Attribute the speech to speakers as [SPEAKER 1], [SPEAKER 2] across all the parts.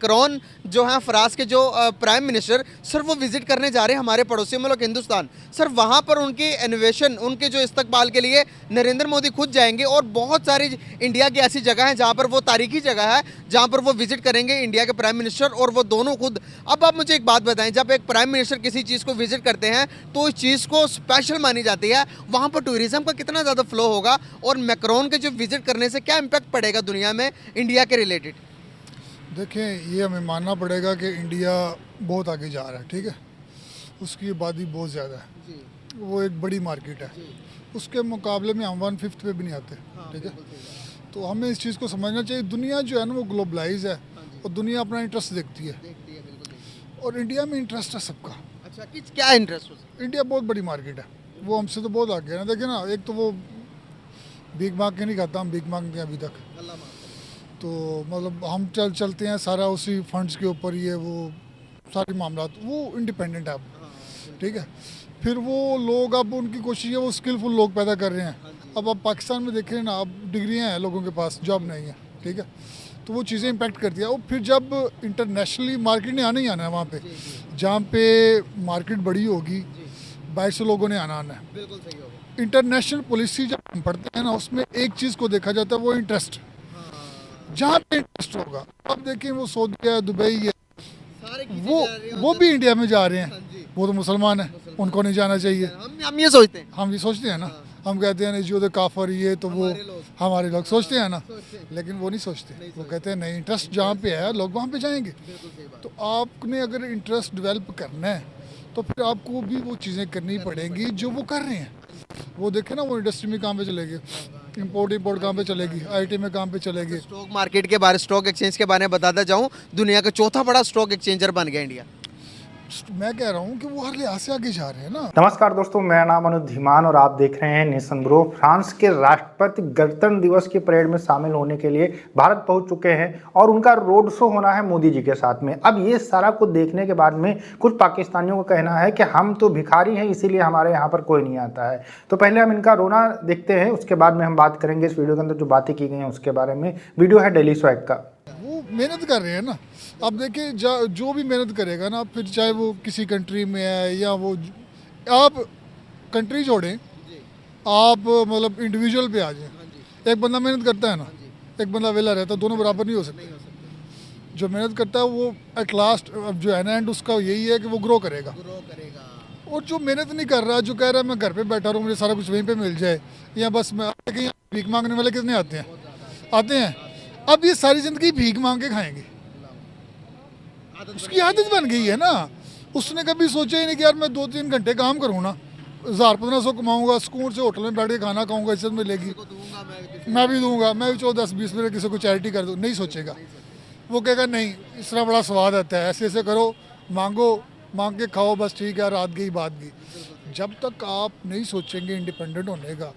[SPEAKER 1] Macron जो हैं France के जो प्राइम मिनिस्टर सर वो विजिट करने जा रहे हैं हमारे पड़ोसी मुल्क हिंदुस्तान। सर वहाँ पर उनके इनोवेशन उनके जो इस्तकबाल के लिए नरेंद्र मोदी खुद जाएंगे और बहुत सारी इंडिया की ऐसी जगह हैं जहाँ पर वो तारीखी जगह है जहाँ पर वो विजिट करेंगे इंडिया के प्राइम मिनिस्टर और वो दोनों खुद। अब आप मुझे एक बात बताएं, जब एक प्राइम मिनिस्टर किसी चीज़ को विजिट करते हैं तो इस चीज़ को स्पेशल मानी जाती है, वहाँ पर टूरिज्म का कितना ज़्यादा फ्लो होगा और मैक्रोन के जो विजिट करने से क्या इम्पैक्ट पड़ेगा दुनिया में इंडिया के रिलेटेड?
[SPEAKER 2] देखें, ये हमें मानना पड़ेगा कि इंडिया बहुत आगे जा रहा है, ठीक है। उसकी आबादी बहुत ज़्यादा है, वो एक बड़ी मार्केट है, उसके मुकाबले में हम 1/5 पे भी नहीं आते, ठीक है। तो हमें इस चीज़ को समझना चाहिए, दुनिया जो है ना वो ग्लोबलाइज है और दुनिया अपना इंटरेस्ट देखती है और इंडिया में इंटरेस्ट है सबका।
[SPEAKER 1] अच्छा, किस क्या इंटरेस्ट हो?
[SPEAKER 2] इंडिया बहुत बड़ी मार्केट है, वो हमसे तो बहुत आगे है ना। देखिए ना, एक तो वो भीख मांग के नहीं खाता, हम भीख मांगते हैं अभी तक। तो मतलब हम चलते हैं सारा उसी फंड्स के ऊपर, ये वो सारे मामला वो इंडिपेंडेंट है अब, ठीक है। फिर वो लोग, अब उनकी कोशिश है वो स्किलफुल लोग पैदा कर रहे हैं। अब आप पाकिस्तान में देखें ना, अब डिग्रियां हैं लोगों के पास, जॉब नहीं है, ठीक है। तो वो चीज़ें इम्पैक्ट करती है। और फिर जब इंटरनेशनली मार्केट ने आना ही आना है, वहाँ पे जहाँ पे मार्केट बड़ी होगी, बाहर से लोगों ने आना है।
[SPEAKER 1] बिल्कुल सही होगा।
[SPEAKER 2] इंटरनेशनल पॉलिसी जब हम पढ़ते हैं ना, उसमें एक चीज़ को देखा जाता है, वो इंटरेस्ट, जहाँ पे इंटरेस्ट होगा। अब देखिए वो सऊदी है, दुबई है, वो भी इंडिया में जा रहे हैं। वो तो मुसलमान है, उनको नहीं जाना चाहिए।
[SPEAKER 1] हम ये सोचते हैं,
[SPEAKER 2] हम ये सोचते हैं ना, हम कहते हैं नहीं जो तो काफर, ये तो वो हमारे लोग सोचते हैं ना, लेकिन वो नहीं सोचते। वो कहते हैं नहीं, इंटरेस्ट जहाँ पे है लोग वहाँ पे जाएंगे। तो आपने अगर इंटरेस्ट डेवलप करना है तो फिर आपको भी वो चीज़ें करनी पड़ेंगी जो वो कर रहे हैं। वो देखे ना, वो इंडस्ट्री में कहाँ पे चलेगी, इंपोर्ट कहाँ पे चलेगी, आईटी में कहाँ पे चलेगी।
[SPEAKER 1] स्टॉक मार्केट के बारे, स्टॉक एक्सचेंज के बारे में बताता जाऊं, दुनिया का चौथा बड़ा स्टॉक एक्सचेंजर बन गया इंडिया।
[SPEAKER 2] मैं कह रहा हूँ कि वो हर लिहाज से आगे जा रहे हैं ना।
[SPEAKER 3] नमस्कार दोस्तों, मेरा नाम अनुज धीमान और आप देख रहे हैं नेशन ब्रो। फ्रांस के राष्ट्रपति गणतंत्र दिवस की परेड में शामिल होने के लिए भारत पहुंच चुके हैं और उनका रोड शो होना है मोदी जी के साथ में। अब ये सारा कुछ देखने के बाद में कुछ पाकिस्तानियों का कहना है कि हम तो भिखारी हैं, इसीलिए हमारे यहाँ पर कोई नहीं आता है। तो पहले हम इनका रोना देखते हैं, उसके बाद में हम बात करेंगे इस वीडियो के अंदर जो बातें की गई हैं उसके बारे में। वीडियो है डेली स्वैग का।
[SPEAKER 2] वो मेहनत कर रहे हैं ना। अब देखिए, जो भी मेहनत करेगा ना, फिर चाहे वो किसी कंट्री में है या वो, आप कंट्री छोड़ें, आप मतलब इंडिविजुअल पे आ जाए। एक बंदा मेहनत करता है ना, एक बंदा वेला रहता है, दोनों बराबर नहीं हो सकते। जो मेहनत करता है वो एट लास्ट जो है ना, एंड उसका यही है कि वो ग्रो करेगा। और जो मेहनत नहीं कर रहा, जो कह रहा है मैं घर पे बैठा रहूँ, मुझे सारा कुछ वहीं पे मिल जाए, या बस मैं भीख मांगने वाले कितने आते हैं। अब ये सारी ज़िंदगी भीख मांग के खाएंगे, उसकी आदत बन गई है ना। उसने कभी सोचा ही नहीं कि यार मैं 2-3 घंटे काम करूँ ना, 1000-1500 कमाऊंगा, सुकून से होटल में बैठ के खाना खाऊंगा, इज्जत मिलेगी, मैं भी दूंगा, मैं भी 10-20 मिनट किसी को चैरिटी कर दूँ। नहीं सोचेगा, वो कहेगा नहीं, इस तरह बड़ा स्वाद आता है, ऐसे ऐसे करो, मांग के खाओ, बस ठीक है, रात गई बात गई। जब तक आप नहीं सोचेंगे इंडिपेंडेंट होने का,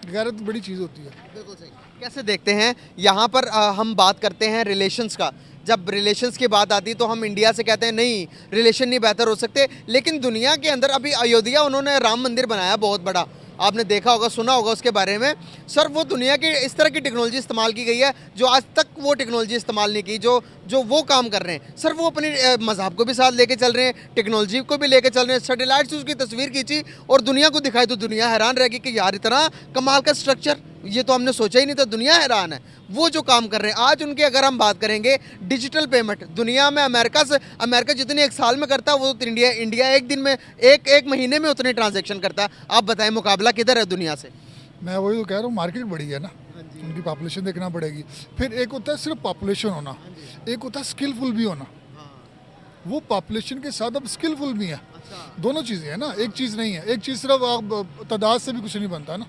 [SPEAKER 2] गैरत बड़ी चीज़ होती है।
[SPEAKER 1] बिल्कुल सही। कैसे देखते हैं यहाँ पर हम बात करते हैं रिलेशंस का। जब रिलेशंस की बात आती है तो हम इंडिया से कहते हैं नहीं, रिलेशन नहीं बेहतर हो सकते, लेकिन दुनिया के अंदर अभी अयोध्या उन्होंने राम मंदिर बनाया बहुत बड़ा, आपने देखा होगा, सुना होगा उसके बारे में। सर वो दुनिया की इस तरह की टेक्नोलॉजी इस्तेमाल की गई है जो आज तक वो टेक्नोलॉजी इस्तेमाल नहीं की, जो वो काम कर रहे हैं। सर वो अपने मजहब को भी साथ लेके चल रहे हैं, टेक्नोलॉजी को भी लेके चल रहे हैं। सैटेलाइट से उसकी तस्वीर खींची और दुनिया को दिखाई तो दुनिया हैरान रहेगी कि यार इतना कमाल का स्ट्रक्चर, ये तो हमने सोचा ही नहीं था। दुनिया हैरान है वो जो काम कर रहे हैं आज उनके। अगर हम बात करेंगे डिजिटल पेमेंट, दुनिया में अमेरिका जितनी एक साल में करता है वो तो इंडिया एक दिन में, एक महीने में उतने ट्रांजैक्शन करता है। आप बताएं मुकाबला किधर है दुनिया से?
[SPEAKER 2] मैं वही तो कह रहा हूँ, मार्केट बड़ी है ना, उनकी पॉपुलेशन देखना पड़ेगी। फिर एक होता है सिर्फ पॉपुलेशन होना, एक होता है स्किलफुल भी होना। वो पॉपुलेशन के साथ अब स्किलफुल भी है, दोनों चीज़ें हैं ना, एक चीज़ नहीं है। एक चीज़ सिर्फ आप तादाद से भी कुछ नहीं बनता ना,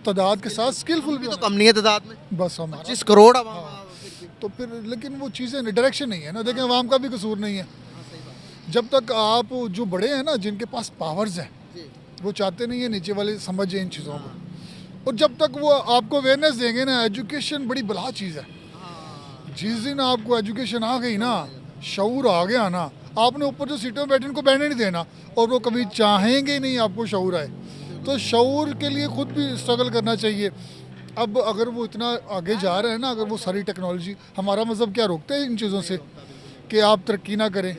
[SPEAKER 2] तादाद के साथ स्किलफुल भी
[SPEAKER 1] तो कम नहीं है तादाद में,
[SPEAKER 2] बस हमारा
[SPEAKER 1] 25 करोड़।
[SPEAKER 2] तो फिर लेकिन वो चीज़ें डायरेक्शन नहीं है ना। देखें, आवाम का भी कसूर नहीं है। जब तक आप जो बड़े हैं ना, जिनके पास पावर्स हैं, वो चाहते नहीं है नीचे वाले समझे इन चीज़ों को। और जब तक वो आपको अवेयरनेस देंगे ना, एजुकेशन बड़ी बला चीज़ है। जिस दिन आपको एजुकेशन आ गई ना, शऊर आ गया ना, आपने ऊपर जो सीटों में बैठे उनको बैठने नहीं देना, और वो कभी चाहेंगे नहीं आपको शऊर आए। तो शऊर के लिए खुद भी स्ट्रगल करना चाहिए। अब अगर वो इतना आगे जा रहे हैं ना, अगर वो सारी टेक्नोलॉजी, हमारा मज़हब क्या रोकते हैं इन चीज़ों से? कि आप तरक्की ना करें,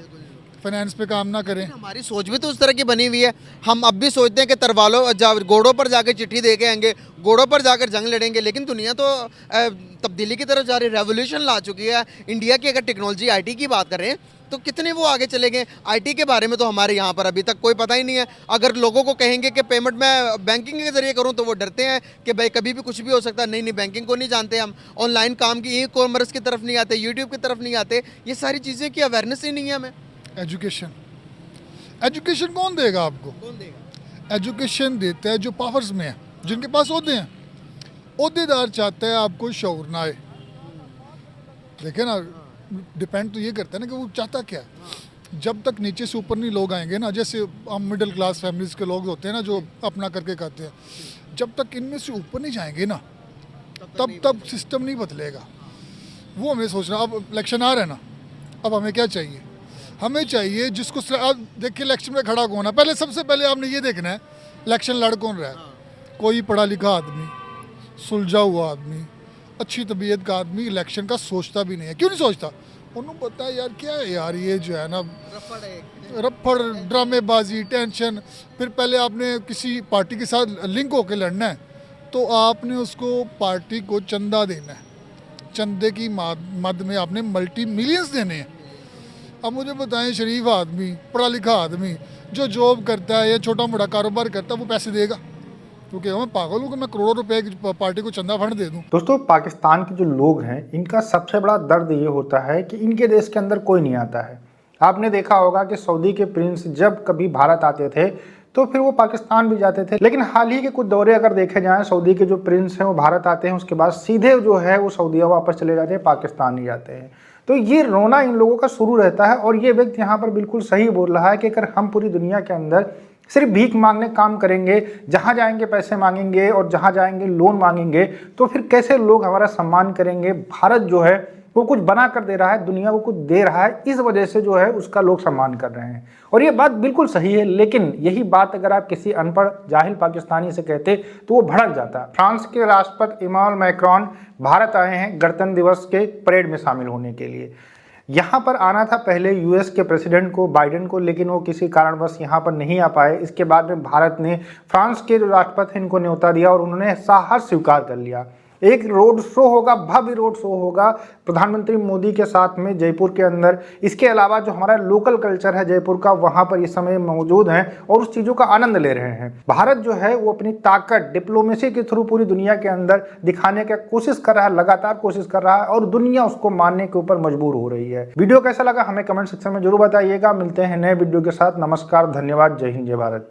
[SPEAKER 2] फाइनेंस पे काम ना करें।
[SPEAKER 1] हमारी सोच भी तो उस तरह की बनी हुई है। हम अब भी सोचते हैं कि तरवालों घोड़ों पर जाकर चिट्ठी दे के आएंगे, घोड़ों पर जाकर जंग लड़ेंगे, लेकिन दुनिया तो तब्दीली की तरफ जा रही है, रेवोल्यूशन ला चुकी है। इंडिया की अगर टेक्नोलॉजी आईटी की बात करें तो कितने वो आगे चले गए। आईटी के बारे में तो हमारे यहाँ पर अभी तक कोई पता ही नहीं है। अगर लोगों को कहेंगे कि पेमेंट मैं बैंकिंग के जरिए करूँ तो वो डरते हैं कि भाई कभी भी कुछ भी हो सकता है। नहीं नहीं, बैंकिंग को नहीं जानते हम, ऑनलाइन काम की ई कॉमर्स की तरफ नहीं आते, यूट्यूब की तरफ नहीं आते। ये सारी चीज़ें की अवेयरनेस ही नहीं है हमें।
[SPEAKER 2] एजुकेशन कौन देगा आपको?
[SPEAKER 1] कौन देगा?
[SPEAKER 2] एजुकेशन देता है जो पावर्स में है, जिनके पास ओहदे हैं। ओहदेदार चाहता है आपको शऊर ना आए। देखे ना, डिपेंड तो ये करता है ना कि वो चाहता क्या है। जब तक नीचे से ऊपर नहीं लोग आएंगे ना, जैसे हम मिडिल क्लास फैमिलीज के लोग होते हैं ना जो अपना करके खाते हैं, जब तक इनमें से ऊपर नहीं जाएंगे ना तब सिस्टम नहीं बदलेगा। वो हमें सोचना। अब इलेक्शन आ रहा है ना, अब हमें क्या चाहिए? हमें चाहिए जिसको आप देखिए इलेक्शन में खड़ा कौन है। पहले सबसे पहले आपने ये देखना है इलेक्शन लड़ कौन रहा है। कोई पढ़ा लिखा आदमी, सुलझा हुआ आदमी, अच्छी तबीयत का आदमी इलेक्शन का सोचता भी नहीं है। क्यों नहीं सोचता? उन्होंने पता है यार क्या है यार, ये जो है ना रफड़, ड्रामेबाजी, टेंशन। फिर पहले आपने किसी पार्टी के साथ लिंक होकर लड़ना है तो आपने उसको पार्टी को चंदा देना है। चंदे की मद में आपने मल्टी मिलियंस देने हैं। अब मुझे बताएं, शरीफ आदमी, पढ़ा लिखा आदमी जो जॉब करता है या छोटा मोटा कारोबार करता है, वो पैसे देगा? क्योंकि मैं पागल हूँ कि मैं करोड़ों रुपए की पार्टी को चंदा फंड दे दूँ।
[SPEAKER 3] दोस्तों, पाकिस्तान के जो लोग हैं इनका सबसे बड़ा दर्द ये होता है कि इनके देश के अंदर कोई नहीं आता है। आपने देखा होगा कि सऊदी के प्रिंस जब कभी भारत आते थे तो फिर वो पाकिस्तान भी जाते थे, लेकिन हाल ही के कुछ दौरे अगर देखे जाएं, सऊदी के जो प्रिंस हैं वो भारत आते हैं, उसके बाद सीधे जो है वो सऊदीया वापस चले जाते हैं, पाकिस्तान ही जाते हैं। तो ये रोना इन लोगों का शुरू रहता है। और ये व्यक्ति यहाँ पर बिल्कुल सही बोल रहा है कि अगर हम पूरी दुनिया के अंदर सिर्फ भीख मांगने काम करेंगे, जहाँ जाएंगे पैसे मांगेंगे और जहाँ जाएंगे लोन मांगेंगे, तो फिर कैसे लोग हमारा सम्मान करेंगे। भारत जो है वो कुछ बना कर दे रहा है, दुनिया को कुछ दे रहा है, इस वजह से जो है उसका लोग सम्मान कर रहे हैं। और ये बात बिल्कुल सही है, लेकिन यही बात अगर आप किसी अनपढ़ जाहिल पाकिस्तानी से कहते तो वो भड़क जाता। फ्रांस के राष्ट्रपति इमानुएल मैक्रोन भारत आए हैं गणतंत्र दिवस के परेड में शामिल होने के लिए। यहाँ पर आना था पहले यूएस के प्रेसिडेंट को, बाइडेन को, लेकिन वो किसी कारणवश यहाँ पर नहीं आ पाए। इसके बाद में भारत ने फ्रांस के जो राष्ट्रपति इनको न्योता दिया और उन्होंने साहस स्वीकार कर लिया। एक रोड शो होगा, भव्य रोड शो होगा प्रधानमंत्री मोदी के साथ में जयपुर के अंदर। इसके अलावा जो हमारा लोकल कल्चर है जयपुर का, वहाँ पर इस समय मौजूद हैं और उस चीज़ों का आनंद ले रहे हैं। भारत जो है वो अपनी ताकत डिप्लोमेसी के थ्रू पूरी दुनिया के अंदर दिखाने की कोशिश कर रहा है, लगातार कोशिश कर रहा है और दुनिया उसको मानने के ऊपर मजबूर हो रही है। वीडियो कैसा लगा हमें कमेंट सेक्शन में जरूर बताइएगा। मिलते हैं नए वीडियो के साथ। नमस्कार, धन्यवाद, जय हिंद, जय भारत।